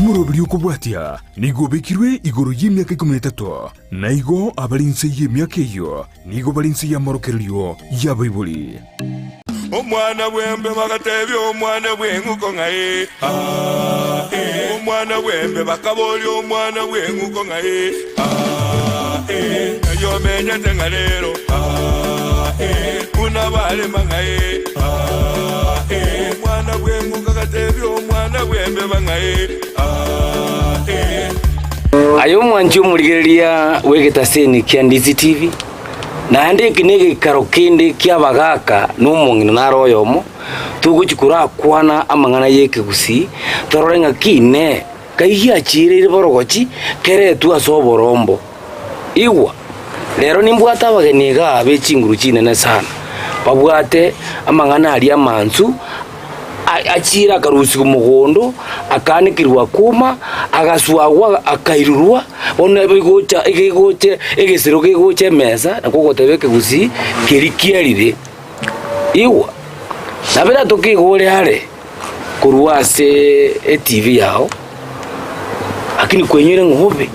Omurobiri okubwatia nigo bekirwe igoro y'imyaka 13 na igo abalinse y'emyaka eyo nigo balinse y'amorokerio y'abaibuli. Omwana bwembe bagatebya omwana bw'enguko ngaye omwana bwembe bakabolya omwana bw'enguko ngaye eyo menyete nga leero unabalema ngaye omwana bw'enguko gatebya omwana bwembe bangaye ayo mwanju murigereria wegetaseni kya Ndizi TV na ndeke nege karokende kya bagaka n'umungino naroyomo tuguchikura kwana amangana yeke Gusii tororenga kine kaiya chirire borogochi keretu asoborombo igwa lero nimbwata abageniga abechinguru chinene sana babwate amangana ali amanzu achira karusi kumugondo akanikirwa kuma agaswagwa akairurwa ona bigocha egesero kegoche mesa nakogotebeke Gusii kirikiarire iwa nabera tokigore hare kuruase TV yao akini kwenyere ngobe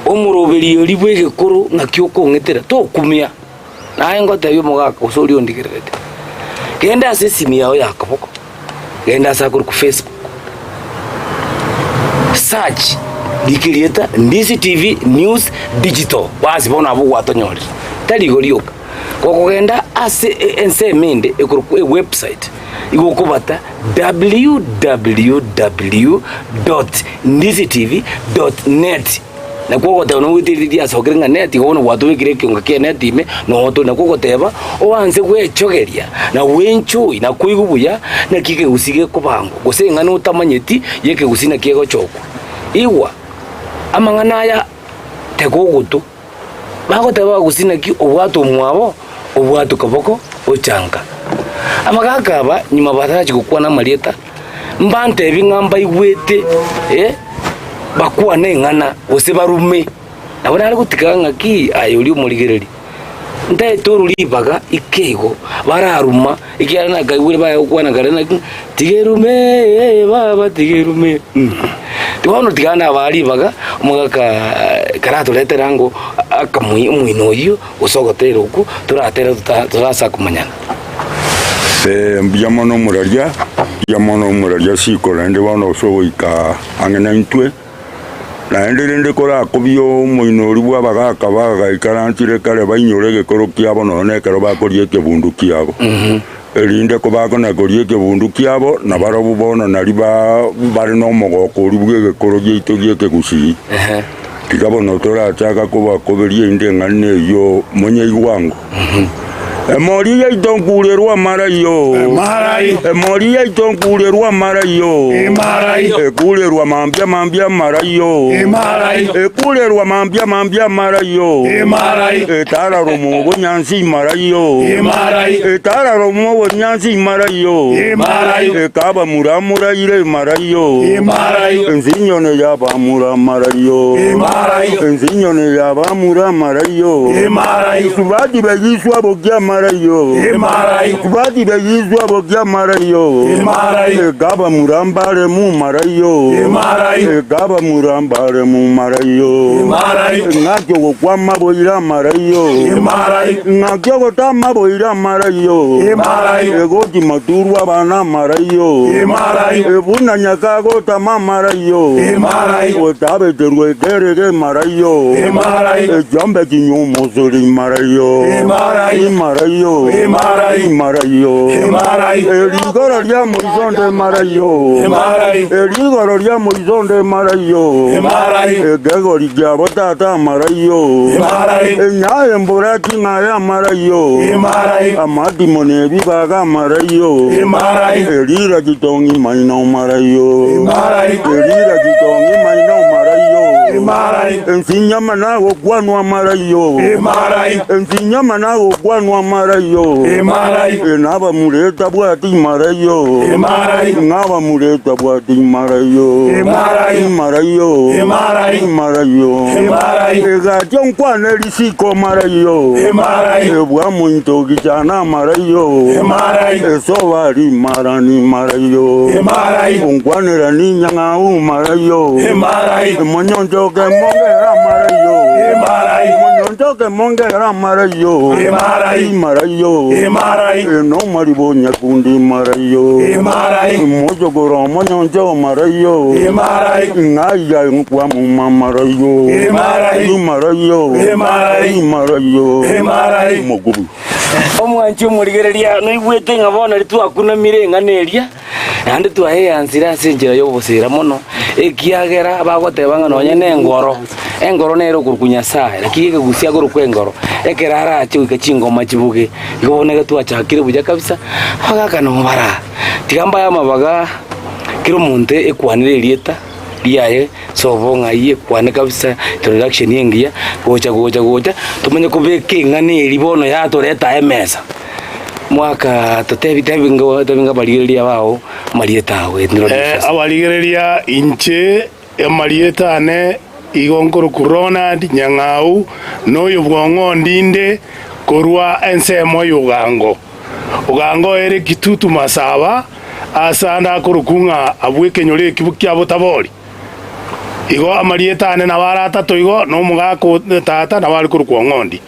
omuroberi oli bwegekoro ngakyoko ngetera to kumia naye ngotayo mogaka usori ondigerete genda asesimi yao yakaboko genda sakuru ku Facebook search dikirieta Ndizi TV News Digital basi bona abo watonyori tali gorioka koko genda ase ensemende ekuru website igokobata www.ndizitv.net na kogota no witiridia sokiringa net igono watu wikire kyonga kya net ime no to na kogoteba owanze gwechogeria na wenchui na kuigubuya na kike Gusii kubango gusenga no tamanyeti yeke Gusii na kiego choko iwa amangana ya tegogutu bagoteba Gusii na ki obwato mwabo obwato kaboko ochanga amagaka aba nyuma batachi gukwana marieta mbante bingamba igwete bakuwa nengana ose barume nabona ari gutikanga ki ayoli umurigereri ndaye toru libaga ikego bararuma ikiyana na gaiwure baye ukwana garana tigerume baba tigerume tiwano tigana bari baga umugaka karato leterango akamwi umwinoyo usogotero uku turatera turasa kumanyana yamono muraria sikora ndi bano sogoika angena intwe na ndende kora kubyo muinori bwa bagaka bagaikaranchire kare bainyore gekoro kyabo none kero bakorie kebundu kyabo erinde ko bakona korie kebundu kyabo na barobu bono nariba bari no mogoko ribwe gekoro gyeito gyeke Gusii kigabo no tora chaka kuba koberie inde ngane yo monye igwango Emoria itonkulerwa marayo Emoria itonkulerwa marayo ekulerwa mambia marayo ekulerwa mambia marayo etara romo bonyansi marayo etara romo bonyansi marayo ekaba muramura ire marayo enzinyone yaba mura marayo enzinyone yaba mura marayo subadi begiswa bogya marayo kubadi beyizwa bogya marayo gaba murambare mu marayo gaba murambare mu marayo ngakyo gokwama boira marayo ngakyo gotama boira marayo egoti maturu abana marayo ebuna nyaka gotama marayo otabe terwe gerege marayo ejambe kinyumo zuri marayo marayo erigoro lya muizonde marayo erigoro lya muizonde marayo egego lya botata marayo enyaye mburati ngaya marayo amadi mone bibaga marayo erira kitongi maina marayo erira kitongi maina marayo ensinyama nago gwanwa marayo ensinyama nago gwanwa marayo naba mureta bwati marayo ngaba mureta bwati marayo marayo egatyo nkwane risiko marayo ebwa muito gichana marayo esobari marani marayo unkwanira ninyang'au marayo monyonjo ke mongera marayo monyonjo ke mongera marayo no maribo nyakundi marayo mojo goro monyonjo marayo ngaya nkwa muma marayo mogubu omwanchi omurigereria noigwete ng'abona ritwakuna mireng'aneria nandi twaheansire ase enchera y'obosira mono ekiagera bagoteba ng'a nonya engoro nero korokwa Nyasaye lakini ekegusia korokwa engoro ekero arache goika chingoma chibuge igo bono twachakire buya kabisa agaka nobara tiga mbaya amabaga kero omonto ekwanire erieta riaye sobo ng'ai ekwane kabisa introduction yengiya gocha tumenye kobeka eng'aneri bono yatoreta emesa mwaka tebinga barigereria bao marieta awe abarigereria inche marieta ane igonkoro Ronald Nyang'au noyo bwongo ndinde korwa ensemo yugango ere kitutu masaba asanda korukunga abwekenyore kibukia botabori igo amarieta ane nabarata toigo no mugako tata nabari korukwa ngondi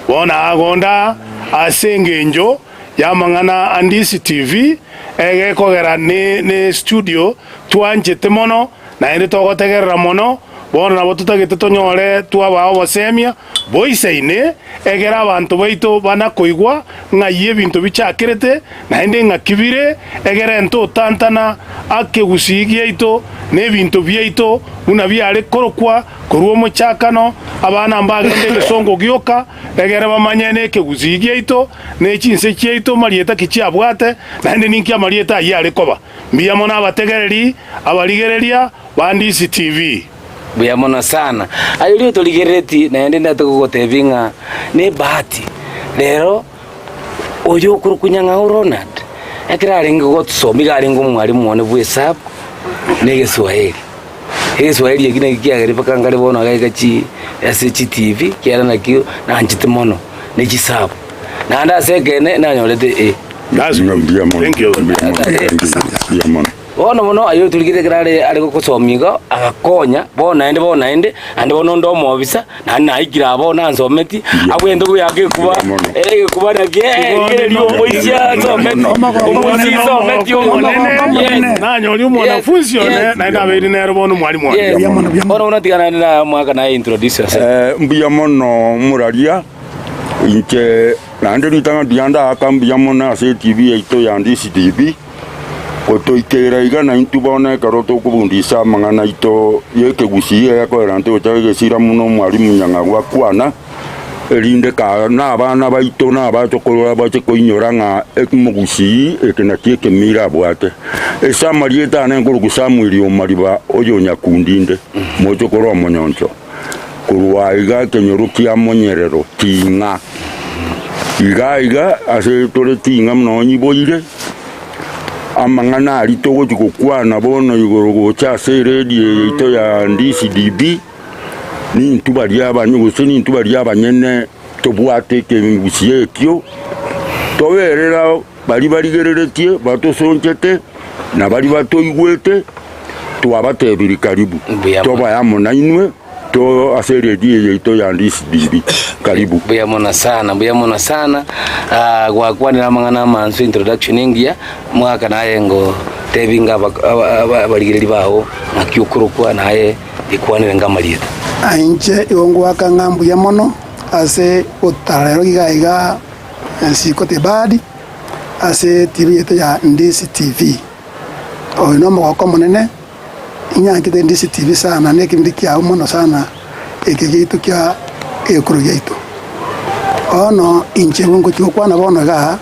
bona agonda asengenjo yamangana Ndizi TV egekogera ne studio twanjete mono na ende togotegerera mono bona nabo tutagete tonyore twabao basemia boiseine egera abantu baito bana koigwa ng'aiye ebinto bichakirete na ende ng'akibire egera ento tantana ake Gusii yaito nebinto byaito buna byare korokwa korwo mochakano abana mbagende gesongo gyoka egera bamanyene ke Gusii yaito ne chinse chiaito marieta kichiabwate na ende ninki marieta yare koba mbiyamo na abategereri abarigereria ba Ndizi TV buyamona sana ayuri toligereti na ende natogotebinga ne bahati lero oyo kurukunyanga Ronald ekirarenga gotsomi garenga mwarimu wone bwesap ne Kiswahili Kiswahili yegine kiagere pakangale bono agachi SH TV kiara nakio na anjite mono ne chisabu na anda sekene na nyorete that's thank you Bono mono ayo tuligire grare ari gokosomigo agakonya bona ende ande bono ndo mobisa na naikira abo nansometi agwende kuyake kuba kuba na ge rio boisia someti umusi someti omonene nanyori mwanafunzi one na ndabiri nero bono mwalimu wange bono unatigana na mwaka na introduce mbuya mono muraria inche nande nitanga dianda akambuya mono ase TV yaito ya Ndizi TV kotoikera igana intubona karoto kubundisa mangana ito yeke Gusii yakorera nte ochagesira muno mwalimu Nyang'au akwana erinde ka na abana baito na abachokorwa bache koinyoranga ekmugusii ekenakie kemira bwate esa marieta ane nguru kusamwiri omariba oyo nyakundinde mochokorwa monyoncho kurwa iga kenyorukia monyerero tinga iga ase tore tinga mno nyiboire amangana alitogo chikukwana bono igorogo cha seredi ito ya Ndizi DB ni ntubali abanyuguse ni ntubali abanyene tobwate ke Gusii ekyo toberera bali baligereretie batosonchete na bali batoigwete twabatebiri karibu toba yamona inwe to aseredi ito ya Ndizi DB karibu buyamona sana gwakwanira mangana manso introduction ingia mwaka naye ngo tebinga abaligireri bawo nakyukurukwa naye ikwanire ngamalieta ainche iwongwaka ngambu ya mono ase utarero gigaiga sikote badi ase TV yetu ya Ndizi TV oyo no mwako monene inyangite Ndizi TV sana nekibindi kya mono sana ekigitu kya ekuru yetu ono inche wongo chukwana bono ga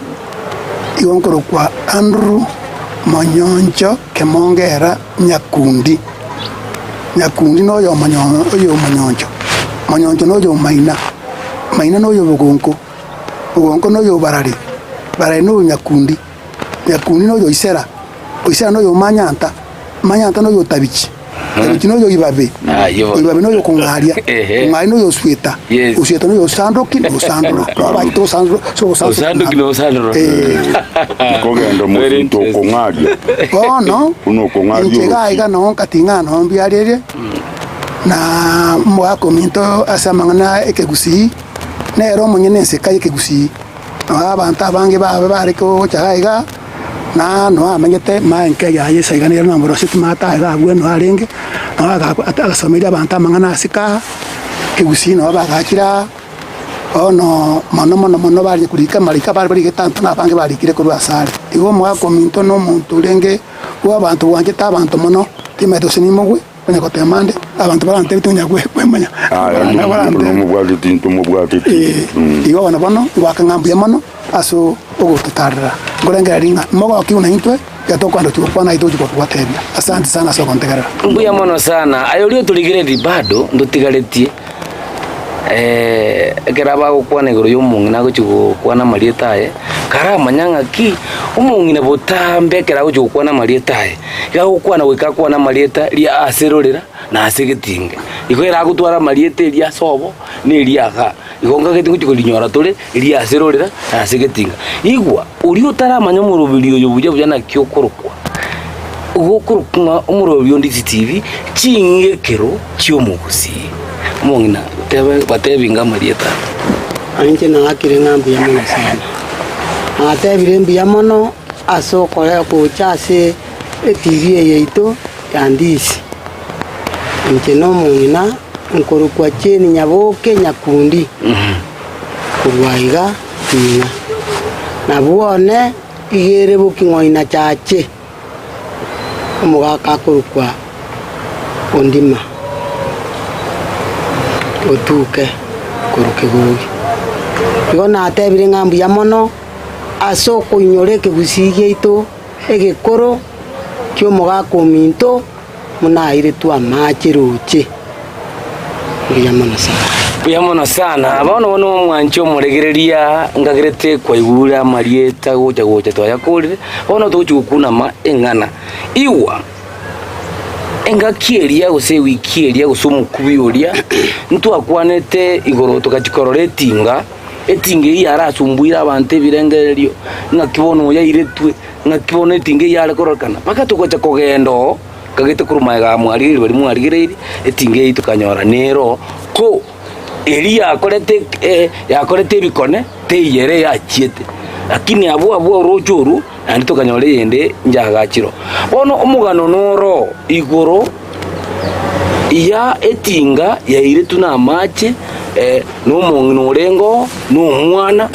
iwonkoro kwa Andrew Monyoncho Kemongera Nyakundi no yo Monyoncho Manyonjo noyo maina noyo bugonko noyo barari noyo nyakundi noyo isera noyo manyanta noyo tabichi noyo ibabe noyo kungaria noyo sweta noyo sandoki no sandro abaito sandro kogenda musinto kungaria no uno kungaria njega no katinga no mbiarire na mwako minto asamangana ekegusii nero munyene nseka ekegusii abantu abange bari ko chaiga na no amenyete manke ya yesa igana na mboro sit mata ga bueno arenge no agasomeria abantu amangana asika kegusii no bagakira ono mono bari kurika marika bari getanto na bange bari kire ko asare igo mwako minto no muntu renge wa abantu wanje tabantu mono timedo sinimogwe kwenye kotemande abantu barante bitunya kwemanya igo wana bono wakangambuya mono aso ogotutarira ngorengera ringa mogo kiuna intwe yatokwando chukwana ito chukotebia asante sana so kontegerera mbuya mono sana ayolio tuligiredi bado ndutigaretie keraba gukwana iguru y'umungi nago chukwana marietaye karamanyanga ki umungi na botambe kerago chukwana marietaye gakwana wika kwana marieta ria aserorera na asegetinge ikwera gutwara marieta ria sobo ni riaga igonga getingu chikulinyora tole ria aserorera na asegetinga igwa uri utaramanya murubirio yobuja na kyokorokwa ugokorokwa umurobio Ndizi TV Ching'Igekero Chi'Omogusii mongina batebinga marieta anje na akire ngambu ya mono sana atebire mbiya mono asokora ko chase TV yeito ya Ndizi nje no mongina nkorukwa cheni nyaboke nyakundi kurwaiga tinga na buone igere buking'oina chache omugaka kurukwa ondima otuke kuruke gugi igo natebire ngambu ya mono asoko inyoreke Gusii geitu egekoro ky'omugaka minto munaire tu amachiruche buya mono sana abono bono mwancho muregereria ngagirete kwaigura marieta gocha twayakurire bono tuchukuna ma engana iwa engakieria gose wikieria gusumukubi uria ntwakwanete igoro tukachikorora etinge yara asumbuira abantu birengererio ngakibono yairetwe ngakibona etinge yara korokana paka tukocha kogendo kagete kurumaga mwari bari mwarigereiri etinge itukanyora nero ko eria yakorete bikone teyere yachiete lakini abo rochuru andi tukanyore yende njagachiro bono omugano noro igoro iya etinga yaire tuna mache no mongi rengo no mwana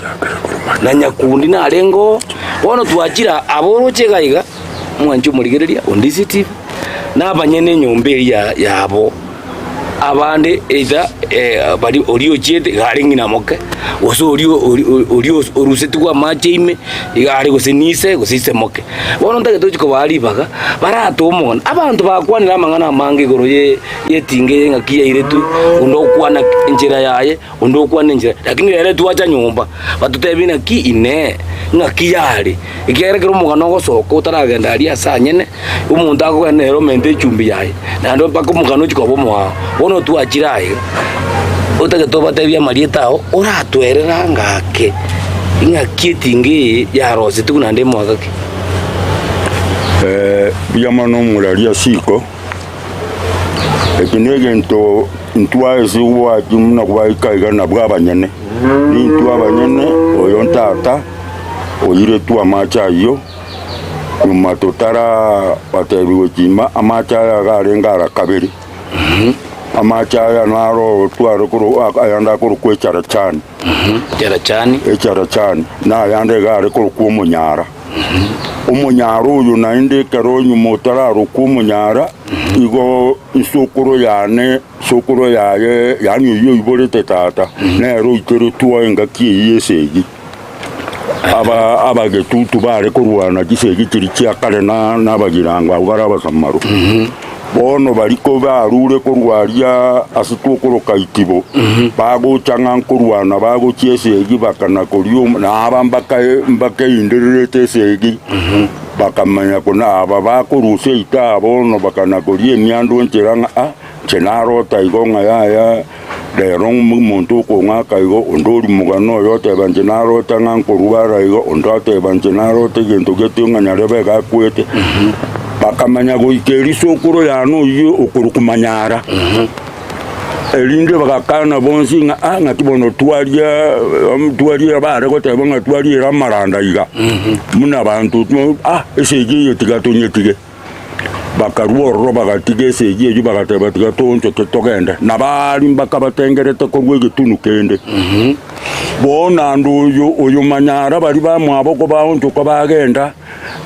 na nyakundi na rengo bono twachira aboro chegaiga mwancho murigereria Ndizi TV n'abanyene nyombe yabo abande eza bari orio chete gari ngina moke oso orio orusetu kwa macheime igari gosenise gosise moke bono ndage tochiko bari baga baratomona abantu bakwanira amangana mange goro yetinge ngakiya iretu undokwana njira yaye undokwana njira lakini rere tuacha nyumba batutebina ki ine ngakiyari igerekero mugano gosoko utaragenda ari asanyene umuntu akogenda mente chumbi yaye nando pako mugano chikobo mwa bono tuachiraye utage tobatebia marietao uratwerera ngake ingakietinge yarose tukunande mwagake biyamano mularia siko ekinege ntwaese wajumuna kwaikaiga na bwabanyene nintu abanyene oyo ntata oyire tu amachayo nyuma totara batebiwe kima amachaya garengara kabiri amachaya naro twaro kuru ayanda kuru kwechara chani echara chani na ayande gare kuru kumunyara umunyara uyu nainde kero nyuma tara rukumunyara igo isukuru yaye yani yo iborete tata nero ikere tuwa engaki yesegi abagetutu bare kurwana gisegi kiri cyakare n'abagiranga ubara basamaru bono bariko barure kurwaria asitukuruka itibo baguchanga kurwana baguchiesegi bakana kurium na abambaka indirete segi bakamanya kuna aba bakuruse ita bono bakana kurie miandu ncheranga chenaro taigonga ya de rong muntu ko ngaka igo ondori mugano yote banjenaro tanga kurwara igo ondote banjenaro te gento getunga nyarebe ga kwete bakamanya go ikeriso kuro yano yo okuru kumanyara elinde bakakana bonsi nga kibono twaria bare ko tebonga twaria maranda iga muna bantu esege yotigatonyetige bakaruoro bagatige esege yo bagateba tigatoncho ketogenda nabari bakabatengerete ko rwegitunu kende bona nduyo uyu manyara bari bamwaboko baoncho ko bagenda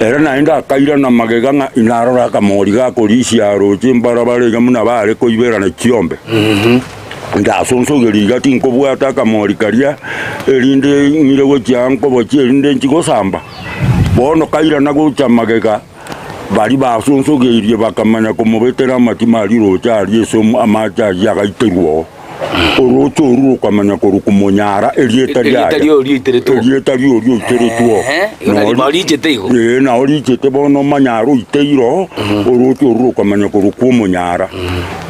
era naenda akaira na magega nga inarora kamori ga korisia roje mbara barega muna bare ko ibera na kiombe ndasonso geriga tinko bwata kamori karia erinde ngire go janko bochi erinde nchiko samba bono kaira na go chamagega bari basonso gerie bakamanya ko mubetera matimari roja ari eso amaja yagaiterwo orocho uru kamanya ko rukumonyara erietari iteretwo na mari jetego na ori jete bono manyaro iteiro orocho uru kamanya ko rukumonyara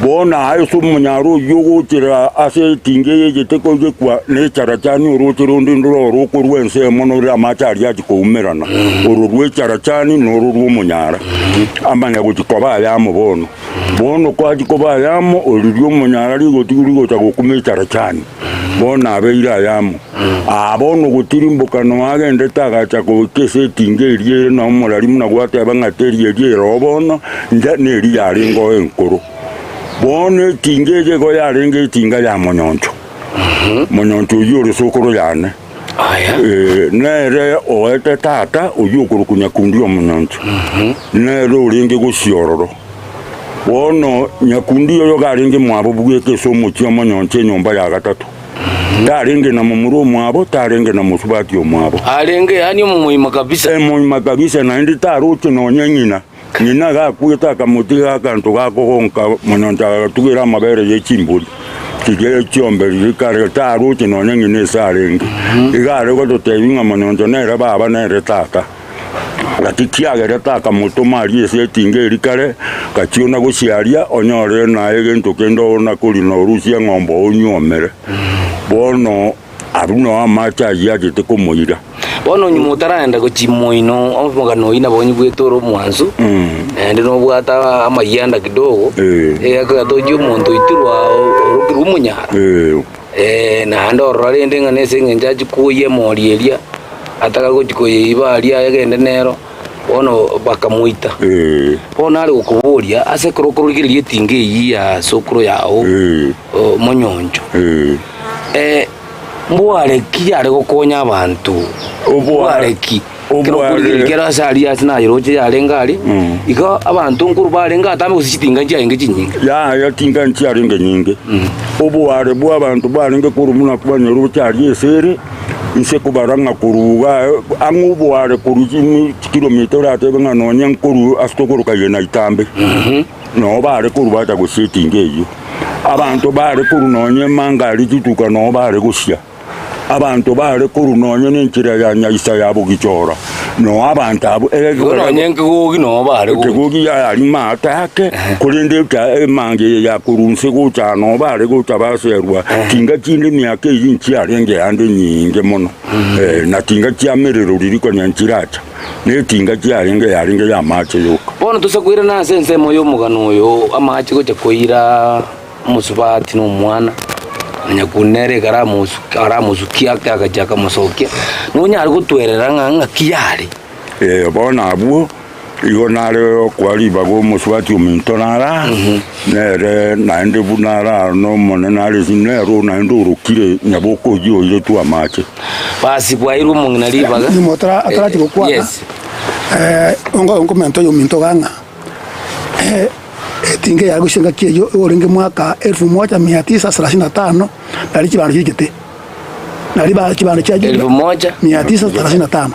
bona ayo so monyaro yogo tira ase tinge jete ko gekwa ne charachani orocho rondi ndoro roko rwense mono ra machari ati ko umerana ororwe charachani no rorwo monyara amanya gutikoba yamo bono kwa dikoba yamo orurwo monyara rigo tigurigo gukumechara cyane bona abeira yamo abono gutirimbukano agende tagacha ko kese tingeriye na umurari muna gwate abangateriye robono nja neri yaringo enkuru bone tingeje go yaringe tinga ya monyoncho yoro sokoro yane nere oete tata uyukuru kunyakundio monyoncho nere uringe gusiororo wono nyakundi yo garinge mwabo bugeke so muchya monyonche nyomba ya gatatu taringe na mumuro mwabo taringe na musubati yo mwabo arenge yani muima kabisa na ndi taruche no nyanyina nyina ga kuita kamutiga kantu ga kohonka monyonta tugira mabere ye chimbuli kigere chiombe likare taruche no nyanyine sarenge igare go toteyinga monyonto nere baba nere tata gatikiagere taka moto mari ese tingeri kare kachiona gociaria onyore na egento kendo na kuri no rusia ngombo onyomere bono aruno amacha yagete komoira bono nyumutaraenda gochimoino omugano ina bonyi bwetoro mwanzu ende no bwata amayanda kidogo akatojo muntu itirwa rumunyara na ndoro rende ngane sengenja kuye morieria ataka gochikoye ibali agende nero ono bakamuita bona ari ukuburia ase krokrugiriye tinge yiya sokro yao monyonjo mbware kiyare gokonya abantu obware ki krokrugirikera asali asina yiroje yarengari iko abantu nkuru barenga atame kusitinga nje yenge chinyinga ya tinga nje yarenge nyinge obware bwa abantu barenge kurumuna kubanyoro cyari esere nse kubaranga kuruga angubware kurujimi kilometer atebenga nonya nkuru asitokuru kayena itambe no bare kuru bata gusitinga eyo abantu bare kuru nonye mangari kituka no bare gushya abantu bare kuru nonye n'inchira ya nyisa yabo gichora no abantu abo nonye ngugi no bare ngugi ya ari matake kurinde ta mange ya kurunse gucha no bare gucha baserwa tinga chindi myake yinchi arenge ande nyinge mono na tinga chiamerero ririko nyanchiracha ne tinga chiarenge yaringe ya mache yoka bono tusakwira na sense moyo mugano yo amache gocha koira musubati no mwana nyakunere karamusukia akajaka musokia nunya ari gutwerera nganga kiyari bona abu igo nare kwali bago musubati umintonara nere naende bunara no monenare sinero naende urukire nyaboko yo ile tu amache basi kwa iru mungina libaga ni motora atarati kwa yes ongo mento yo minto ganga tinge ya gushinga kiyo orenge mwaka 1935 nari kibano kigete nari ba kibano cya 1935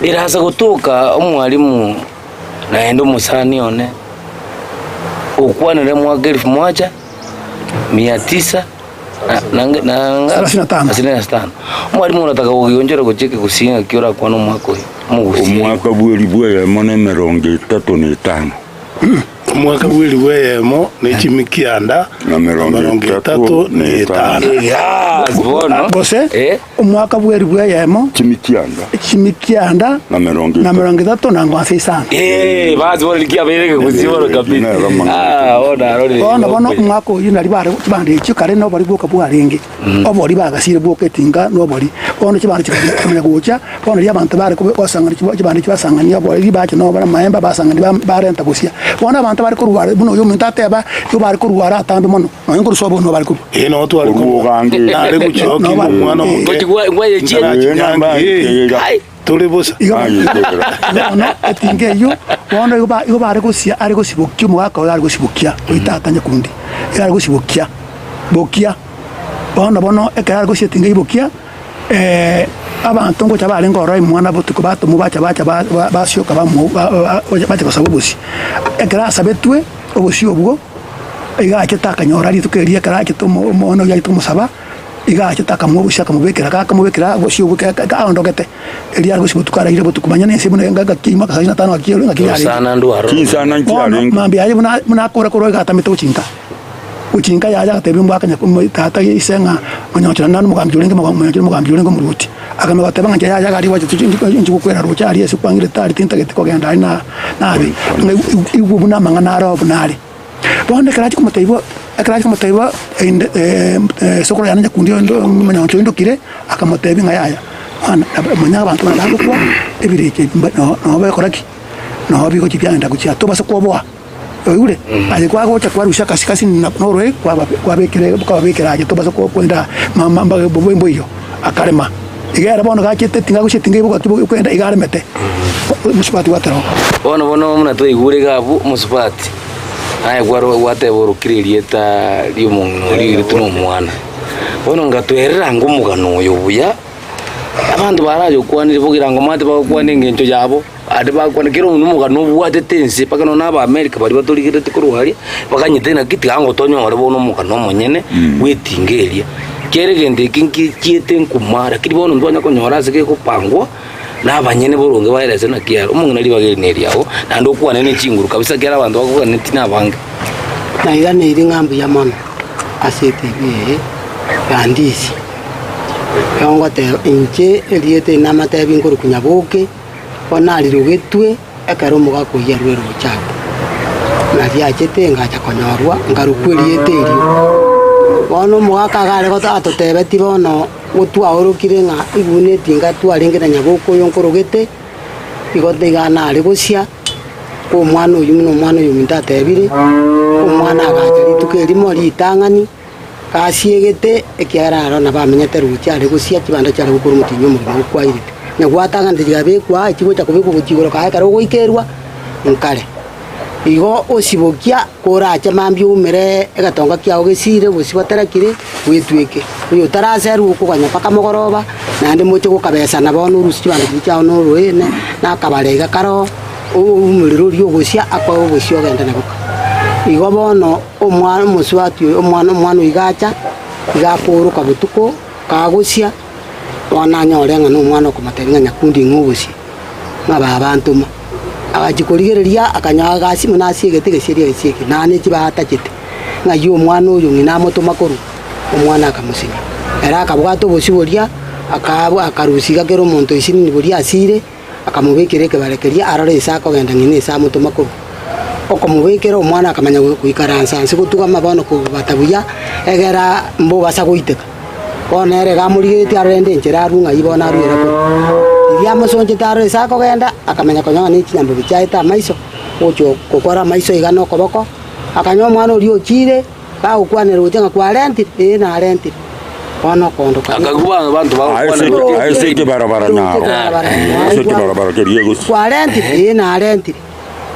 iraza gutuka umwalimu naenda umusani one ukwanire mwaka 1900 35 mwalimu unataka kugionjera kucheki kusinga kiora kwa no mwaka omwaka bweri bweyemo ne 35 omwaka bweri bweyemo n'ekimikyanda na 35 bose omwaka bweri bweyemo kimikyanda na 30 na ngwase sana bazi bora likiabere kuzibora kabisa ona bono mwaka uyu nari bare kibande kikare no bari bwoka bwarenge obori bagasire bwoka tinga no bori ono kibande kikamenya gucha ono ya bantu bare kubasanga kibande kibasanganya bori bache no bara maemba basanga barenta gusia bona abantu bari kurwara buno yo muntateba yo bari kurwara atambe mono no nguru sobo no bari ku no to ari kugange ari kuchoki mwana ngoti ngwaye chie tole bosa no etinge yo bona yo bari gusia ari gusibukya mwaka ari gusibukya uitatanya kundi ari gusibukya bokia bona bono ekara gusia tinga ibukya abantu ngo cyabale ngoro imwana butuko batumu bacha basyoka bacha basabubusi ekara sabetwe obusi obwo iga kitakanyora ari tukeria kara kitumo mono ya tumusaba iga kitakamu bushaka mubekera kakamubekera obusi obwo kaondogete eria gusibutukara ire butukumanya nese bune ngaga kima ka 5 akiro ngakiyari sana ndo haro kinsana nkiarenga mambi aje muna kora gata mituchinka uchinka yaja gatebi mbaka nyakumo tata isenga manyochana nanu mugambyulinge mugambyulinge muruti akame bateba nganje yaja gari waje tuchinji kukwera rucha ari yesu kwangire tari tinta gete kogenda na nabi ibu buna mangana ro bunari bonde karachi kumutaibo sokoro yana nyakundi ndo manyocho ndo kire akamutebi ngayaya ana manya abantu nabo kwa ebireke no bekoraki no biko kipyanda kuchia to basa kuoboa oyure alikuwa gocha kwa rusha kasikasi na norwe kwa bekera aje to basa kwenda mamba bobo hiyo akarema igara bono gachete tinga gushitinga ibuka kwenda igara mete musipati watero bono muna to igure gabu musipati aya gwaro wateboro kiririeta lyomuntu liri tuno mwana bono ngatwerera ngumugano uyo buya abantu baraje kwanire bugira ngo mate bakwanire ngencho yabo ade bakwanire umugano bwate tense pakano naba America bari batorigire tukurwari bakanyite na kiti ango tonyo bari bono mugano monyene wetingeria kere gende kinki kiete nkumara kiri bono ndwanya konyora zike kupangwa nabanyene boronge baireze na kiaro umuntu nari bagere yawo nando kwana ne chinguru kabisa kera abantu bakubwa neti nabange na ira ne iri ngambu ya mano asetebi Ndizi yongo te inche eliete namata binguru kunyaboke onali rugetwe ekaro muga kuya rwero chako na vyachete ngacha konyorwa ngarukweliete irio bono muga kagare gota atotebe tibono gutwa orukire nga ibune tinga twaringera nyaboko yonkorogete igote igana ari gusia ko mwana uyu muno mwana uyu mintatebire umwana agacha ritukeri ritangani kasiegete ekiararo na bamenyete rucha ari gusia kibanda cyari gukora mutinyo mu kwairite nyagwatanga ndigabe kwa ikigo cya kubiko gukigoro ka karo goikerwa nkare igo osibokia koracha mambi umere egatonga kyawo gesire busibaterakire wetweke uyo taraseru ukuganya paka mogoroba nande moche gukabesa na bono rusi kibanda cyao no ruene na kabarega karo umuriro ryo gosia akwa obosio genda nabuka igo bono omwana muswati omwana igacha igakuruka butuko kagusia wana nyorenga no mwana kumatenga nyakundi ngubusi ngaba abantuma abajikorigereria akanyaga gasi munasiegete gesheria gesieke nane kibata kite ngayo mwana uyu ngina mutuma koru omwana akamusinya era akabwato bosiboria akarusiga kero muntu isini boria asire akamubekere kebarekeria arore isako genda ngine isa mutuma koru okomubekera omwana akamanya kuikaransa nsikutuga mabono kubatabuya egera mbo basa kuiteka onere gamurigete arende nchera runga ibona arwera ko iria musonje taro isako genda akamenya konyo ni kinyambo bichaita maiso ocho kokora maiso igano koboko akanyo mwana uri ochire ka ukwanero utenga kwa renti na renti ono kondo akakuba abantu bakwana aise barabara naro aise barabara keriye gusi kwa renti na renti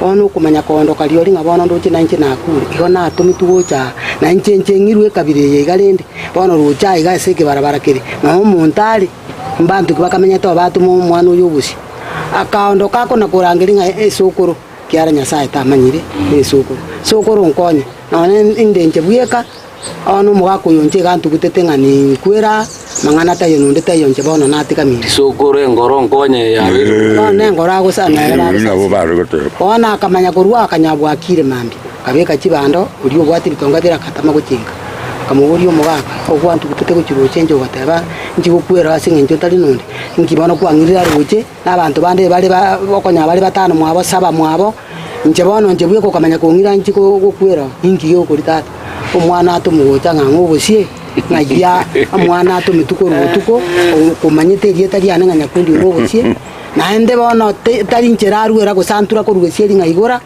ono kumenya kondo kaliori ngabona ndoche na nche nakuri igona atumitugocha na nche ngirwe kabire yegarende ono rucha igase ke barabara kiri no muntali mbantu bakamenya to batu mu mwana uyobusi akaondo kako na kurangiringa esokoro kiara nyasaye tamanyire nesukuru sukuru nkonye none indenje bweka ono mugako yonje gantu gutete ngani kwera mangana tayo nonde tayo nje bono natika miri sukuru engoro nkonye ya none ngora gusana era nabo bari gote ona akamanya kurwa akanyabwa akire mambi kabeka kibando uri obwati bitonga dira katama gukinga kamuri omugaka ogwantu gutete guchiro chenje gateba nji gukwera asinge njo tali nonde ngibona kwangirira ruche nabantu bande bali bokonya bali batano mwabo saba mwabo nje bono nje bweko kamanya kungira nji gukwera ingi yo kuri tata omwana atumugocha ngango Gusii ngaya omwana atumituko rutuko kumanyite rie tali ane nganya kundi Gusii naende bono tali ncheraru era gusantura ko Gusii ngaigora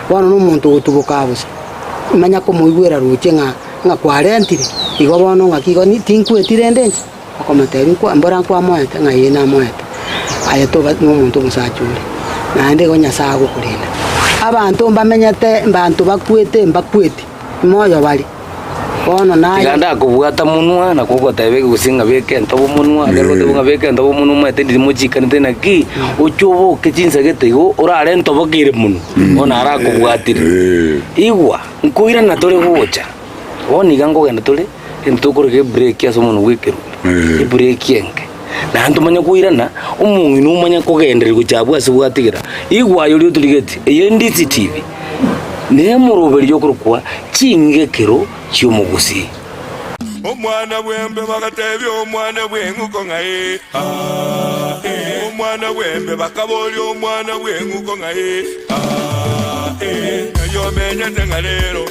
bono no muntu utubuka busa manya ko muigwera ruche nga kwarentire igo bono ngakigo ni tinkwetire ndenje akomateri kwa mbora kwa moete ngayena moete ayeto no muntu musachuri naende go nyasago kurinda abantu mbamenyete mbantu bakwete moyo bali bono naye ganda kubwata munwa na kugota bege gusinga beke ntobo munwa lero tebunga beke ntobo munwa mate ndi muchikana tena ki ochobo kechinsa getego orare ntobo kire munu ona ara kubwatire igwa nkuira na tole gocha oni gango genda tole entokore ke break ya somo wikeru e break yenge na antu manya kuirana umungu numanya kugendera guchabwa subwatigira igwa yuri tuligeti Ndizi TV nemuroberi yokurukwa Ching'Igekero Chi'Omogusii omwana bwembe bagatebya omwana bwenguko ngaye omwana bwembe bakaboli omwana bwenguko ngaye yomenya tengalero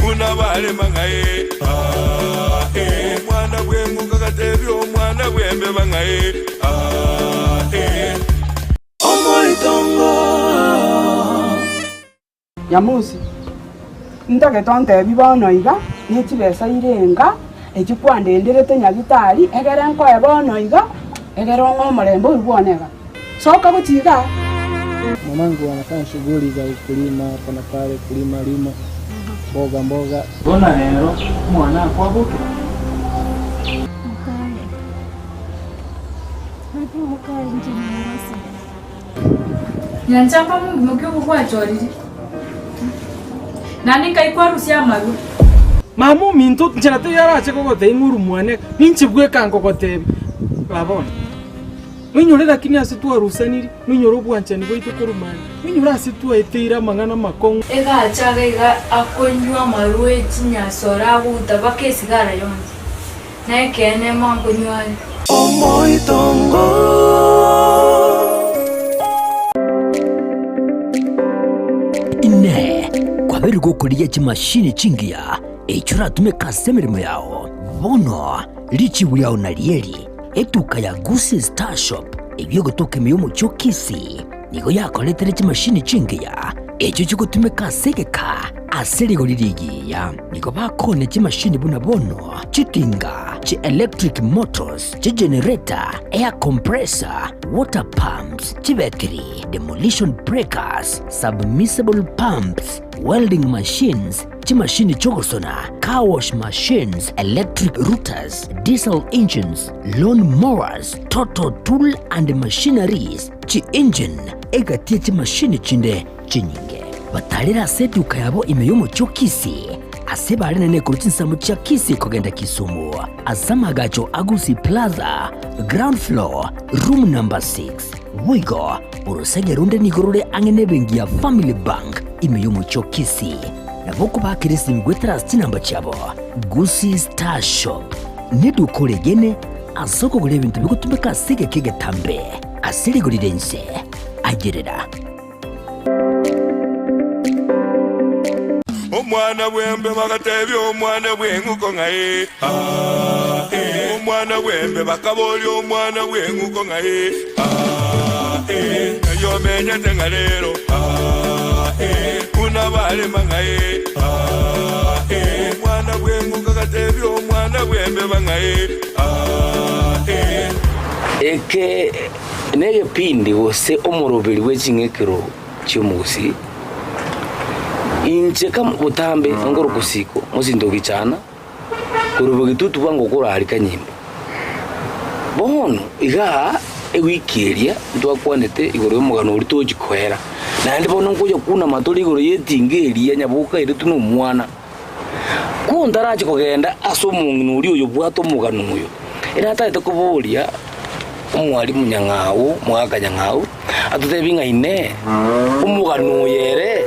unabale mangaye omwana bwenguko gatebya omwana bwembe bangaye Nyamusi ntake tonte bibono iga nechibesa irenga echikwandenderete nyagitari egere nkoe bono iga egere ng'omorembo ibwonega soka gutiga mamangu anafanya shughuli za ukulima hapa na pale, kulima lima mboga. Bona lero mwana kwa buto nyanchamba mungu mukyo kwa choriri nani kai kwa rusia maru mamu minto nchate yara cheko gote inguru mwane ninchi bweka ngogote babona Winyore lakini asitua rusaniri winyoro bwanchani bwito kurumani winyora asitua etira mangana makongo ega achaga ega akonywa marwe chinya sora buta bakesigara yonje na kene mangonywa omoitongo ine kwa beri gukuria chimashini chingia echura tumeka semirimo yao bono lichi buyao na lieri etuka ya Gusii Star Shop ebyo gotoka miyomo cyo Kisii nigo yakoletere chimashini chingia echo chikutumeka segeka aserigo lirigiya nigo bakone chimashini buna bono chitinga chi electric motors chi generator air compressor water pumps chi battery demolition breakers submersible pumps welding machines chimashini chogosona car wash machines electric routers diesel engines lawn mowers total tool and machineries chi engine egatie chimashini chinde chinyinge batalira seduka yabo imeyomo cyo Kisii asebare nene kurutinsamu cha Kisii kogenda Kisumu azamagacho Gusii Plaza ground floor room number 6 wigo urusege runde nigorore angene bengi ya Family Bank imeyomo cyo Kisii naboko bakirisi ngwetera namba chabo Gusii Star Shop nidukoregene asoko gure bintu bigutumeka sege kege tambe asiri guridense agerera omwana bwembe bagatebya omwana bwenguko ngaye omwana bwembe bakaboli omwana bwenguko ngaye yomenya tengalero unabale mangaye omwana bwenguko gatebya omwana bwembe bangaye eke nege pindi wose omuroberi we Ching'Igekero Chi'Omogusii inche kama utambe ngoro kusiko muzindo gichana kurubugi tutu bango kora harika nyimbo bono iga ewikiria ndwa kwanete igoro mugano uri tojikwera na ndipo nonkuja kuna matuli iguru yetingeria nyabuka iri tuno mwana kuntaraje kugenda asomung'inu uri uyu bwato mugano uyu ira taite kuburia umwalimu Nyang'au mwaka Nyang'au atutebinga ine umugano yere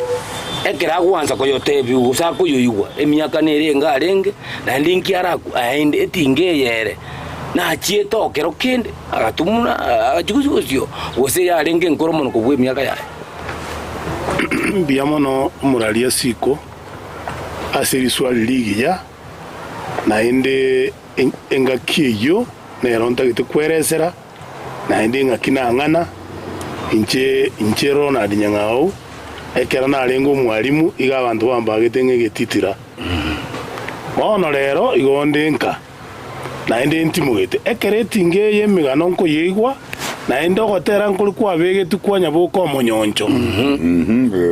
ekera kwanza koyotebi usako yoyigwa emiaka nere ngarenge na ndinki araku aende etingeyere na chietokero kende agatumuna agajugusio wose yarenge nkoromono kubwe emiaka yae biamono muralia siko aseri swali ligi ya na ende engakiyo na yaronta gitukweresera na ende ngakinangana inchero na Nyang'au ekera na alengo mwalimu iga abantu bambagete ngegititira bono rero igonde nka na ende ntimugete ekereti ngeye migano nko yigwa na ende ogotera nkuri kwabege tukwanya boko monyonjo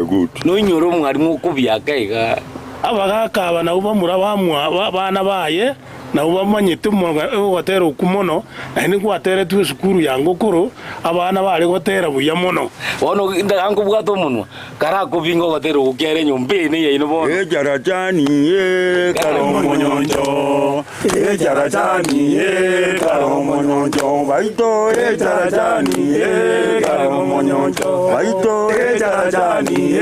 good no inyoro mwalimu kubyaka iga abagaka abana uba murabamwa bana baye na uba manyete ogotera ukumono na ende kwatera tu sukuru yango kuro abana bari gotera buya mono bono ndango bwato munwa karako bingo gotera ukere nyombene yaino bono jarajani karomo nyonjo jarajani karomo nyonjo baito jarajani karomo nyonjo baito jarajani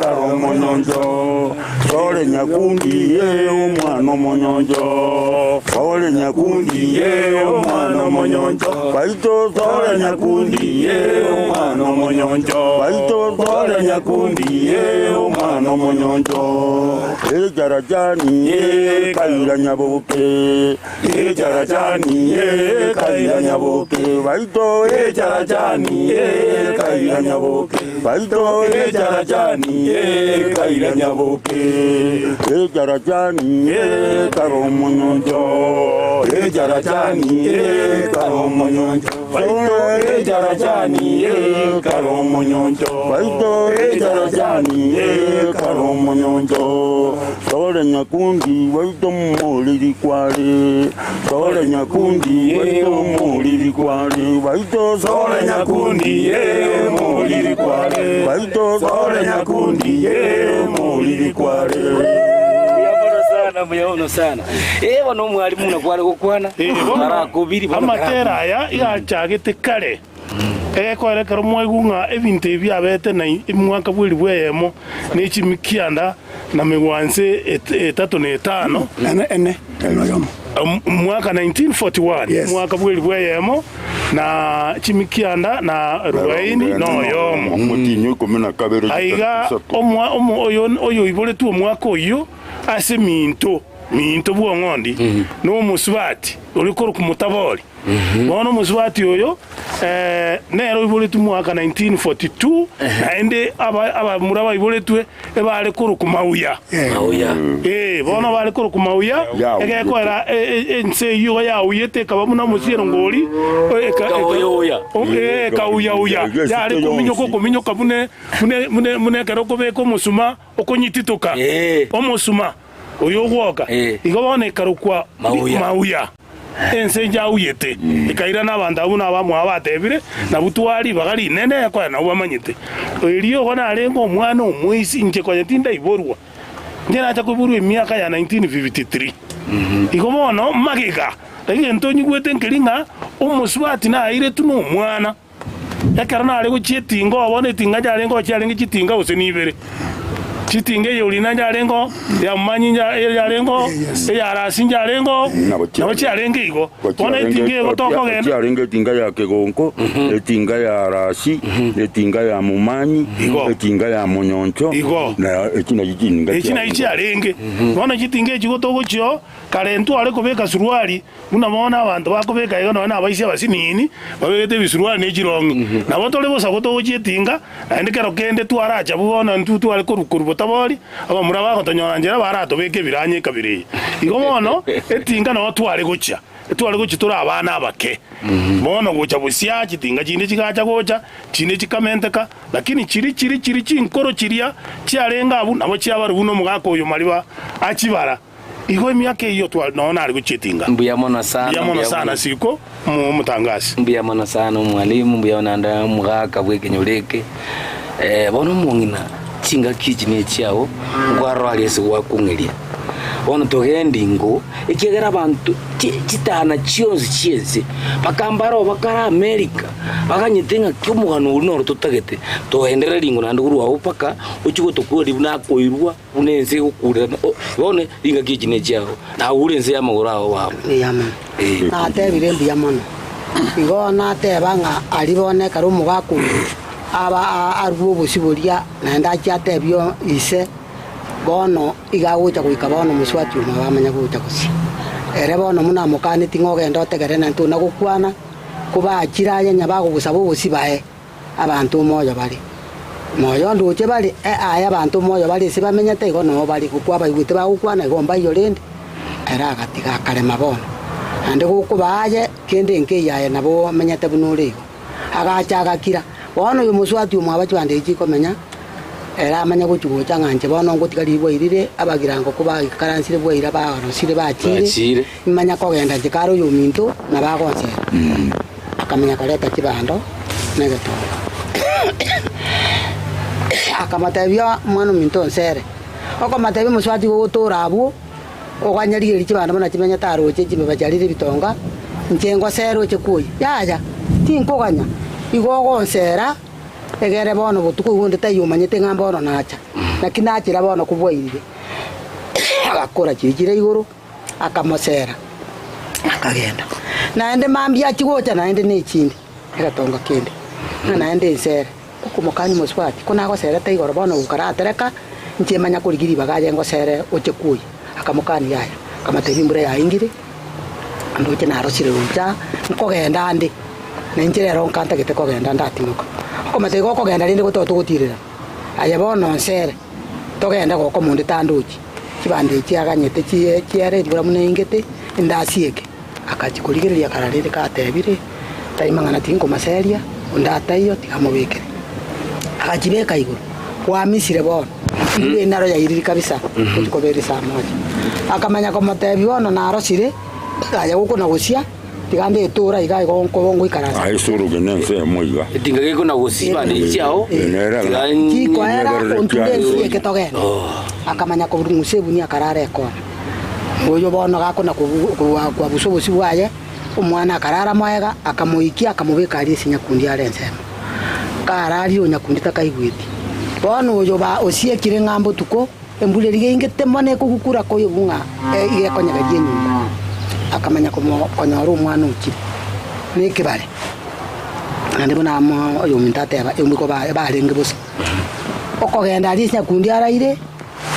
karomo nyonjo sore nyakundi umwana monyonjo sore nyakundi umwana monyonjo baito sore nyakundi umwana monyonjo baito sore nyakundi umwana monyonjo jarajani kaira nyabuke jarajani kaira nyabuke baito jarajani kaira nyabuke baito jarajani kaira nyabuke jarajani karomo nyonjo jarajani karomo nyonjo baito jarajani karomo nyonjo baito jarajani karomo nyonjo sore nyakundi baito muliri kware sore nyakundi baito muliri kware baito sore nyakundi muliri kware baito sore nyakundi muliri kware muyaono sana bano mwalimu nakwale gukwana narakubiri amatera aya igachagite kare ekwerekera mwegunga ebintu ebyabete na mwaka bwiri bweyemo n'ekimikianda na migwanse 35 ene mwaka 1941 Yes. mwaka bwiri bweyemo na chimikianda na ruwaini no yomo mutinyo komena kabere aiga oyo ibole tu mwaka oyo ase minto bwongondi no musubati ulikoro kumutabori bono musubati oyo nero ibole tu mwaka 1942 ende aba muraba ibole tu ebale koro kumauya bono bale koro kumauya ege ko era ense yo ya uyete kabamuna musiro ngoli kauya yale kuminyo kabune mune kero kobeko musuma okonyitituka omusuma oyo gwoka igobone karukwa mauya ense jauyete ikaira n'abantu abuna abamwe abatebire na butwari bagali nene yakwa na ubamanyite iriyo gona arengo omwana omwisi nje kwa yatinda iborwa ngena acha kuburwa emyaka ya 1953 igomono magiga lakini ntonyi gwete nkiringa omusubati na aire tuno omwana yakarana ale guchetingo abone tinga jarengo charengi chitinga usenibere chitinge yolina jarengo ya manyinya jarengo ya rasinja jarengo na charenge igo bona itinge gotoko genda charenge tinga ya kegonko tinga ya rasi tinga ya mumanyi tinga ya monyoncho na ekina charenge bona chitinge chigotoko chyo karentu ale kubeka suruali una mona abantu bakubeka igo na abaisi abasinini babegete bisuruali ne chirongi na botole bosa gotoko chitinga andikero kende tu aracha bubona ntutu ale korukuru tabori aba muraba gotonyorangera barato beke biranye kabiri igomono etinga no tware gucha tura abana abake mono gucha busya chitinga chinde chikacha gocha chinde chikamenteka lakini chiri chinkoro chiria chiarenga abu nabo chiabari buno mugako uyu mariba achibara igo emyaka iyo twanona ari guchitinga mbuyamona sana siko mutangasi mbuyamona sana mwalimu mbuyamona nda mugaka bwekenyoleke bono mongina Ching'Igekero chiao ngwaro aliese wakung'eria bono togendingo ikegera abantu chitana chionzi chienzi bakambaro bakara America bakanyetenga kyomugano uri noro tutagete toenderera ringo nandi kurwa paka uchigo tokuri buna koirwa unenze ukura bone Ching'Igekero chiao na urenze yamagora aho babo yama na tebire mbuya mono igo na tebanga alibone karo mugaku aba arwo busiburia na ndacha tebyo ise bono igagucha kuika bono muswati uma bamanya gucha kusi ere bono muna mukani tingogenda otegerena ntu na gukwana kuba akiraye nyabago gusabo busibae abantu moyo bali moyo nduche bali aya abantu moyo bali sibamenyete igo no bali kukwaba igwite bagukwana igomba iyo rindi era agatiga karema bono ande gukubaye kende nke yaye nabo menyete bunurigo agacha agakira bono uyu muswati umwe abachwande ikikomenya era amanya guchugocha nganje bono ngotikali bwoirire abagirango kuba karansire bwoira barosire bakire imanya kogenda jikaro uyu minto na bagonse akamenya koleta kibando negeto akamatebya mwana minto nsere okamatebya muswati gutura abo oganyarire kibando bona kimenya taroche kibe bajarire bitonga ncengo sero chekuyi yaja tinkoganya igogo nsera egere bono butuko gunde tayumanyete ngambono nacha nakinachira bono kubwoirire agakora chijire iguru akamosera akagenda naende mambia chigocha naende nechindi agatonga kende naende nsere ukumukani muswati kuna gosera taigoro bono ukaratereka nchemanya kurigiri bagaje ngosere ochekuyi akamukani yaya kamatebimbure yaingire ndoche narosire unja nkogenda andi nenjire ronkanta gite kogenda ndatimuka komate go kogenda rinde gototo gutirira aya bono nsere togenda go komunde tanduchi kibande kiaganyete kiere ibura munengete ndasieke akachikurigereria kararire katebire taimangana tinko maseria undatayo tikamubike akachibeka iguru kwa misire bono ile naro ya iriri kabisa kukobere saa moja akamanya komatebi bono narosire aya gukuna gucia tigande etura igai gonko ikarasa ai suru genense moiga Ching'Igekero na Gusii bali chiao kiko era kontudensi eketogenda akamanya ko musebu ni akarare ko oyo bono gakona kwa busobosi bwaye umwana akarara moega akamuikia akamubeka ali sinyakundi arensema karari onyakundi takaigwiti bono oyo ba osiekire ngambo tuko embule ligengete mone kugukura koyo bunga igekonyaga nyumba akamanya konya ru mwana ukiri nikibare ande bona mo oyo mintate aba emiko barenge bosi okogenda ali nyakundi araire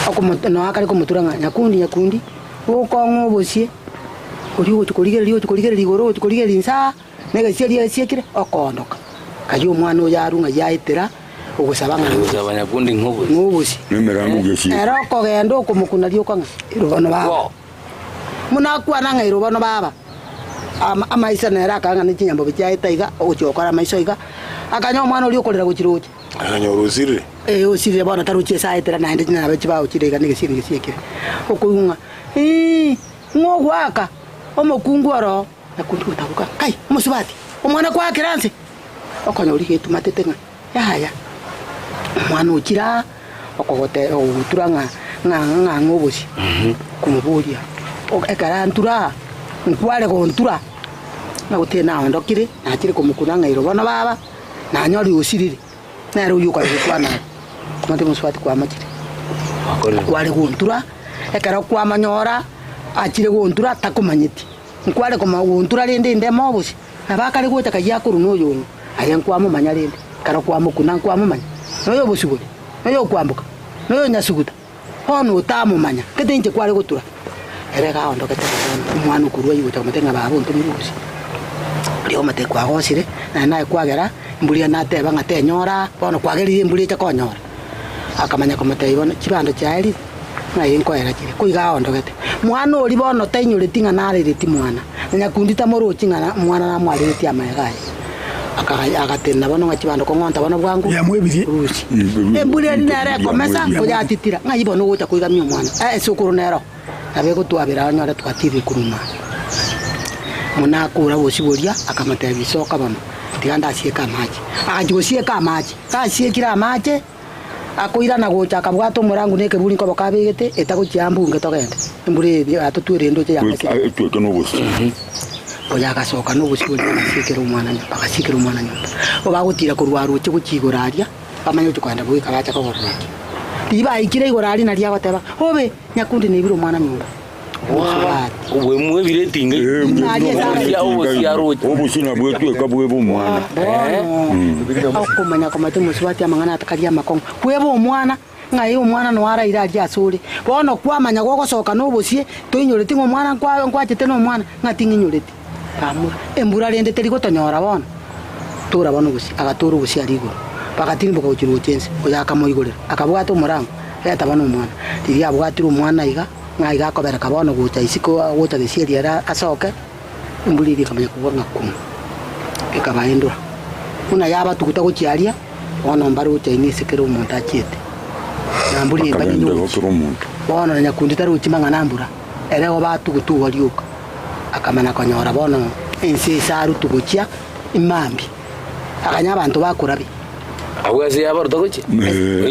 okomono akari komuturanga nyakundi ukongo bosie kurigereri igoro kurigereri nsa nega siekire okondoka kayo mwana oyarunga yaitira ogusabanga nyakundi ngobosi nimerangu gesi era okogenda okomukuna lyokanga irobono baba munakwana nga irobono baba amaisa nera akanga nikinyambo bichaita iga ochokora maiso iga akanya mwana uri okorera guchiroche akanya urusire usire bona taruche saitira na ndina abachi bawo chirega nigesiekire okuyunga ngogwaka omokungu aro nakundi kutabuka kai musubati omwana kwa kiranse okanya uri getumatetenga yaya mwana ukira okogote oguturanga nga ngobosi kumuburia ekarantura nkwale gontura na gutena ondokire na kire kumukunanga irobono baba na nyori usirire na ru yuka gukwana mate muswati kwa makire kwale gontura ekara kwa manyora akire gontura takumanyiti nkwale koma gontura rinde ndemo bosi abakare gota kajya kuru noyo aya kwa mumanya rinde kara kwa mukuna kwa mumanya noyo bosi buri noyo kwambuka noyo nyasuguta hono utamumanya ketenje kwale gutura erega ondo keteka mwana kurwa yuta matenga babo ntumirusi lyo mate kwa gosire na kwagera mbulia nateba ngatenyora bono kwageririe mbulia chakonyora akamanya komate ibona kibando chaeli na yenko era kire kuiga ondo gete mwana ori bono tainyure tinga narire ti mwana nyakundi tamoro chingana mwana na mwalire ti amaegai agatenda bono ngachibando kongonta bono bwangu ya mwebiri rusi embulia nere komesa kujatitira ngayibono gocha kuiga myo mwana sukuru nero abego twabira nyora twatire kuruma munakura bosiboria akamata bisoka bama tiganda sieka amache akajigosieka amache kasiekira amache akoira na gocha kabwato murangu neke buri nkobo kabegete etagochiambunge togende mbure atotwere ndoche yameke tweke no busi oya gasoka no busi oli akasikira umwana nyumba akasikira umwana nyumba obagutira kurwaru cyo kukigoraria bamanyo tukwanda bwika bacha kogorora tiba ikire igorari na ria bateba obe nyakundi ne biro umwana nyumba we mwe biretinga obusi na bwe tweka bwe bumwana akumanya komate muswati amangana atakaria makongo kwebo umwana ngai umwana no araira aje asuri bono kwamanya gogosoka no busie toinyorete ngo mwana kwachete no mwana ngatinginyorete amura embura rende teriko tonyora bono tura bono busi agaturu busi arigoro bagatimbo ko chirutense oya kamoigorera akabwato murango eta bono umwana tiria bwatiro umwana iga ngai gakobera kabono gucha isiko gucha gisieri ara asoke mbuliri kamanya kubona kumu ikabaendura una yaba tukuta guchiaria bono mbaru cha ini sekero umuntu achete nambuli banyo bono nyakundi taru chimanga nambura erego batu gutuwa liuka akamana konyora bono ensi saru tuguchia imambi akanya abantu bakurabi awese yabaro togochi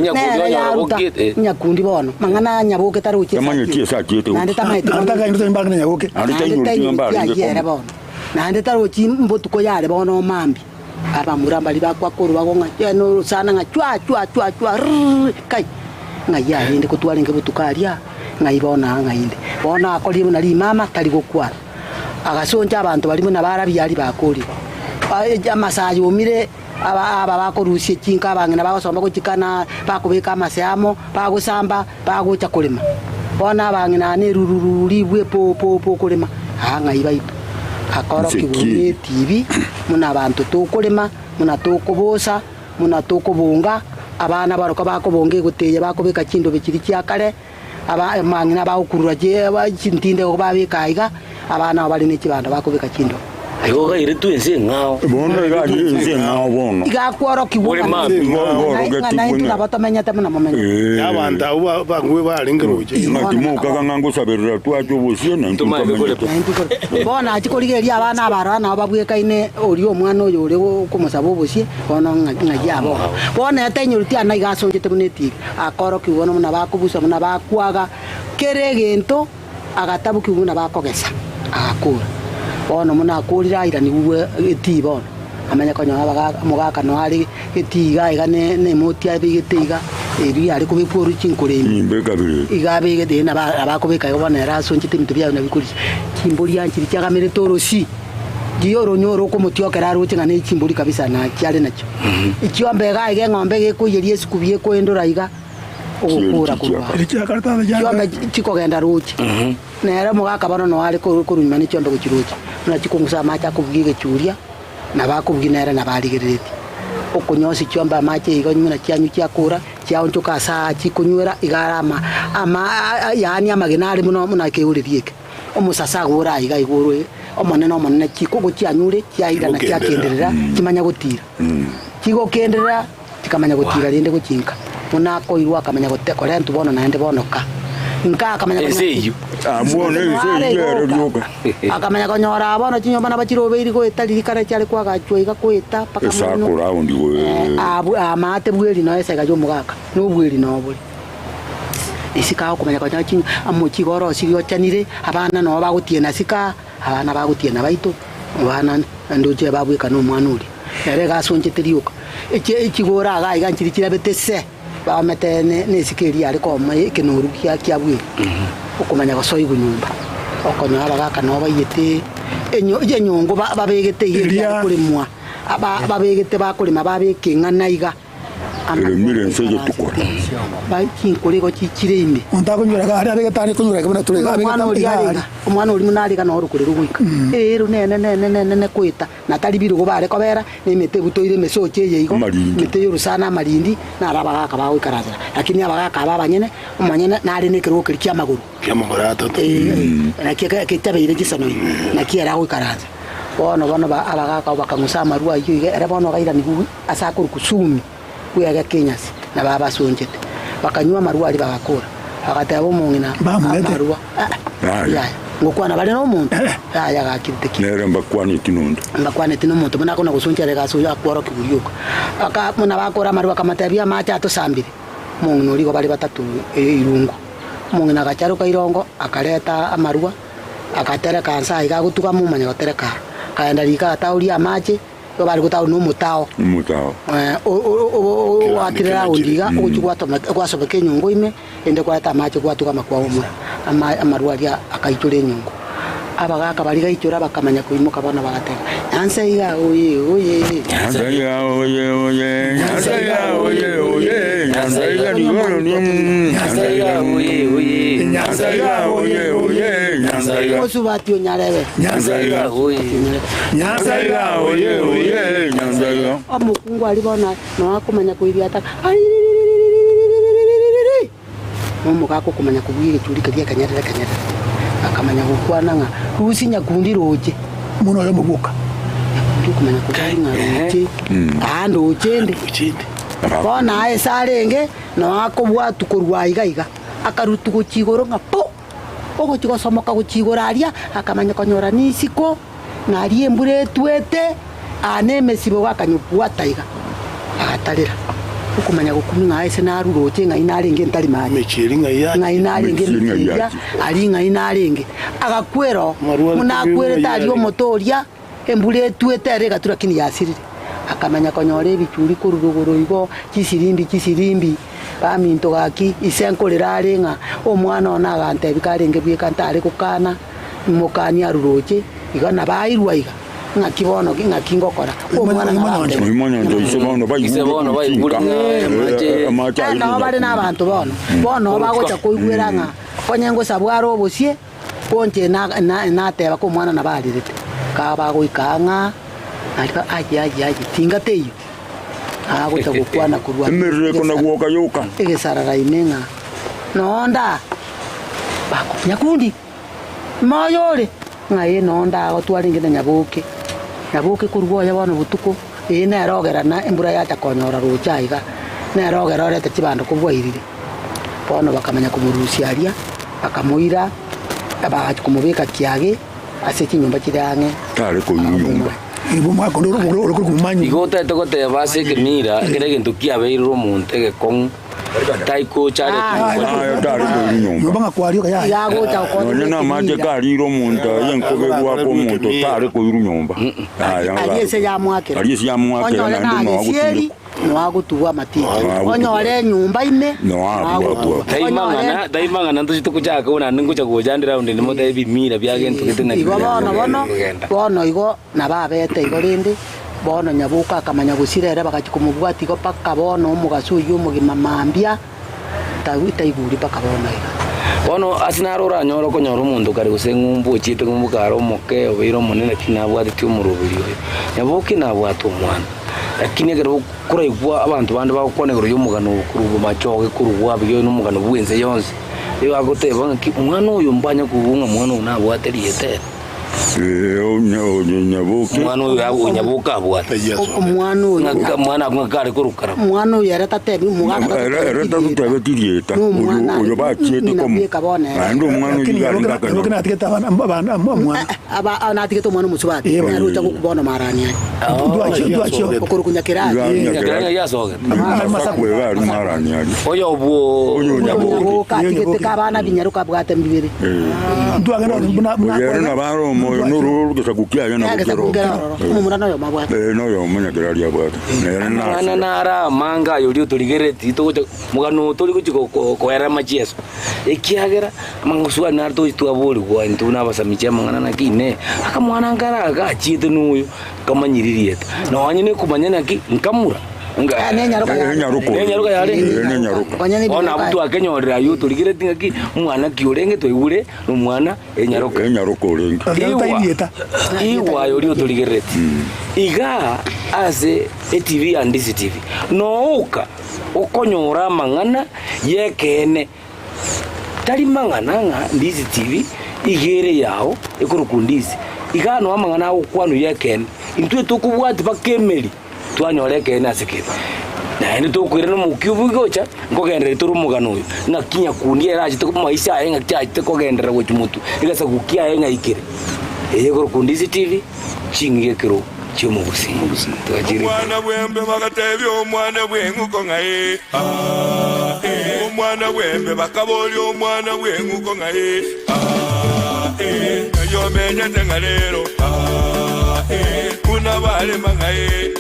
nyakundi wanyora bokete nyakundi bono mangana nyaboke taru uchi tamanyo tie sa tiete nande tamaite antaka ndo imbaga na nyaboke nande bono nande taru uchi mbotu ko yare bono mambi aba muramba liba kwa koru bagonga no sana nga chwa kai ngaya inde ko twalenge butukaria ngayibona ngayinde bona akoli na limama tali gokwa agasonja abantu bali na barabi yali bakoli amasayo umire aba bakorusie chinka bangena bagosomba kuchikana bakubeka amasemo bagusamba bagucha kulima bona bangena ne rururi bwe po kulima ngayiba akoro kibuni TV muna abantu tukulima muna tukubusa muna tukubunga abana baroka bakobonge guteye bakobeka chindo bikiri cyakare aba mangina baukurura je bachintinde ko babikaiga abana bali ne kibanda bakobeka chindo ayo ga iretu ense ngao bono ga ense ngao bono iga kworo kibuni na intu nabatomenya temuna momenya yabanda bangwe balingeroje ngatimuka kangango saberera twacho busie na intu bona achikorigeria abana barana babwekaine ori omwana oyo uri kumusaba busie bono ngajabo bona atenyuruti ana igasonjete muneti akoro kibono muna bakubusa muna bakwaga keregento agatabu kibuna bakogesa akura bono muna kurira ira ni bwe eti bono amanya konyo abaga mugaka no ari etiga igane ne motia bigetiga eri ari kubipuru chinkuremi mbekabire igabe gede na abakobeka bona raso nchite mitu bya na bikuri chimburi yanchiri cyagamere torosi giyoro nyoro ko mutiokera ruti ngane chimburi kabisa na cyale nacho ikiombe ga ige ngombe ge kuyeri esikubiye ko endora iga okura kurwa kiombe chikogenda ruti nera mugaka bono no ari ko kurumya ni chiombe kuchiruti na chikungusa macha kubwige churia na bakubwinera na barigereti okunyosi chiomba mache igo nyuna cyanyu cyakura cyaonchoka saa chikunywera igarama yani amagenari muno keuririeke omusasa gura iga iguru omonene chiko gocyanyure cyaira na cyakenderera kimanya gutira kigo kenderera kikamanya gutira rinde gukinka munako irwa kamanya gutekora ntu bono nande bonoka nka kamanya enseyo amone enseyo ryoka akamanya konyora bono chinyomba na bachirobe iri goetari kare cyari kwagachwe iga kweta paka muno sakura undi we amate bweri no esa gajo mugaka no bweri no buri isika kumenya kwa chinyo amuchi goro sirio chanire abana no bagutiena sika abana bagutiena baito abana ndoje babweka no mwanuri ere gasonje teriuka ikigora ga iganchiri kirabetese bamete ne sikeri ari ko mai kinuru kyabwe ukumenya gosoi gunyumba okonya abagaka no bayete enyongo babegete iria kulimwa babegete bakulima babeke ng'anaiga mire nseje tukora bakinkore go kikirime ontakunyura ga ari abegetani kunyura ga turega abegeta omwana uri munari kana orukurira gwika ero nene kwita natali birugo bare kobera nemete butoire mesoche yeigo mete yorusana marindi na abagaka bawe karazira lakini abagaka babanyene omanyene nari nekero kirikya maguru atatu na kitabeire gisano na kiera go karaza bono abagaka bakangusa marua iyo era bono gaira nigu asakuru kusumi kuyaga Kenyasi na baba sonjete bakanywa marua ali bagakora agatabo mungina marua ngokwana bale no muntu ya gakirite ki nere mbakwane tinondo muntu muna kona gusunjere gasuya kworo kibuyuko aka muna bakora maru akamatabia macha atosambire mungu nurigo bali batatu irungu mungu nagacharuka irongo akareta amarua akatereka nsa igagutuka mumanya gotereka kaenda rika atauria amache yo bali gutau no mutao atirera undiga ugwasobeke nyungu ime ende kwata amache gwatuka makwa umura amarua ria akaitore nyungu abagaka bali gaichura bakamanya kuimuka bana bagateka ansaiga oye ansaiga oye ansaiga ligoro ni ansaiga oye osubatio nyarebe ansaiga oye amukungu alibona no akumanya kuibia ta mumu kako kumanya kubwire churika lia kanyarira akamanya gukwana nga rusinya kundi roje muno yo mubuka kumanya kudaringa roje ando uchende bona aye sarenge no akobwa tukurwa igaiga akarutu guchigoro nga po ogo chigosomoka guchigoraria akamanya konyora nisiko nari embure twete anemesibo wakanyupwa taiga atarira ukumanya gukuminga aise naruroje nga inarenge ntari mari mechiri nga ya nga inarenge ya ali nga inarenge agakwero munakwere tari omotoria embure twete rega turakini yasirire akamanya konyora ebichuri kururugoro igo kisirimbi baminto gaki isenkorera arenga omwana ona agante bikarenge bikantare kukana mukani aruroje igana bairwa iga ngakibono ngakingokora omwana imonyo isobono bayigura amache no bale nabantu bono bagocha koigwera nga konyengo sabwaro obosie konje na teba ko mwana nabalirete ka bagoikanga alika aje tingateyo agocha gukwana kurwa emerere kona gwoka yoka egesarara imenga nonda bako nyakundi mayore ngaye nonda gotwaringena nyabuke kurwoya bono butuko ina erogerana embura yacha konyora ruchaiga na erogera orete chibando kubwairire bono bakamanya kumurusiaria bakamuira abachi kumubeka kiage ase chinyumba chirange tare ko nyumba ibo makondoro ro kumanyi igota tokote base ke mira kerege ntukia beiro muntege kon taiko chare tare ko nyumba banga kwario kaya yagocha ukono nona maje kariro muntu yenkobe gwa ko muntu tare ko nyumba aliese ya mwakera na ndo no no agutuwa matiki onyore nyumba ine no agutuwa daimangana ntuchito kuchaka una ningucha kujandira unde nimo dai bimira byagento kitena bono igo nababete igo rindi bono nyabuka akamanya gusirera bakachikumubwati igo paka bono omugasuyu mugimamambia tawita iguri paka bono bono asinarora nyoro konyoro mundu kari gusengumbu chite ngumukaro moke obiro munene kinabwati tyumurubirio nyabuki nabwatu mwana lakini agero kuraigwa abantu bandi bakonegero yomugano kurubu machoge kuruwa byo n'umugano bwenze yonse iyo agoteba nki umwana uyu mbanya kubunga mwana unabwateriete nyabuki mwana uyu nyabuka abwata umwana uyu mwana ngakare kurukara mwana uyu yarata tebi mugaka yarata tutebe tirieta uyu bachiete komo ando mwana uyu yarata kana atiketa abana mwana aba anatiketa mwana musubati yarucha kubona marani duacho okurukunya kirani yasoga masakwe bari marani oyo obwo nyabuka atikete kabana binyaruka bwate mbibiri duagana na baro moyo nuru kusakukia yana kero umumurano yo mabwate no yo munya kiralia bwate na nara manga yo tuligereti to mugano tuli kuchiko koera machieso ikiagera manguswa narto itwabuli kwa ntuna basamicha mangana nakine akamwana ngara agachite nuyo kamanyiririeta no anyine kumanyana ki nkamura nga nyaruka yale ona butu akenyorera yo tuligireti ngaki mwana kiurenge toigure no mwana enyaruka urenge iwa yo tuligireti iga ase TV and Ndizi TV no uka okonyora mangana yekene tari mangana nga Ndizi TV igere yao ekurukundizi iga no mangana okwanu yekene intwe tukubwati bakemeli twanyoreke na sikiri na ene to kwira no mukiubu gocha ngogendera turu mugano uyu na kinya kundi era achite kuma maisha yenga chaite kogendera gocha mutu igasa gukia yenga ikire eyego ku Ndizi TV Ching'Igekero Chi'Omogusii Omwana bwembe bagatebya omwana bwenguko ngaye omwana bwembe bakaboli omwana bwenguko ngaye yo menyete ngalero kuna bale mangaye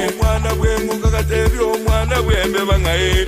omwana bwenguko gatebya omwana bwembe bangaye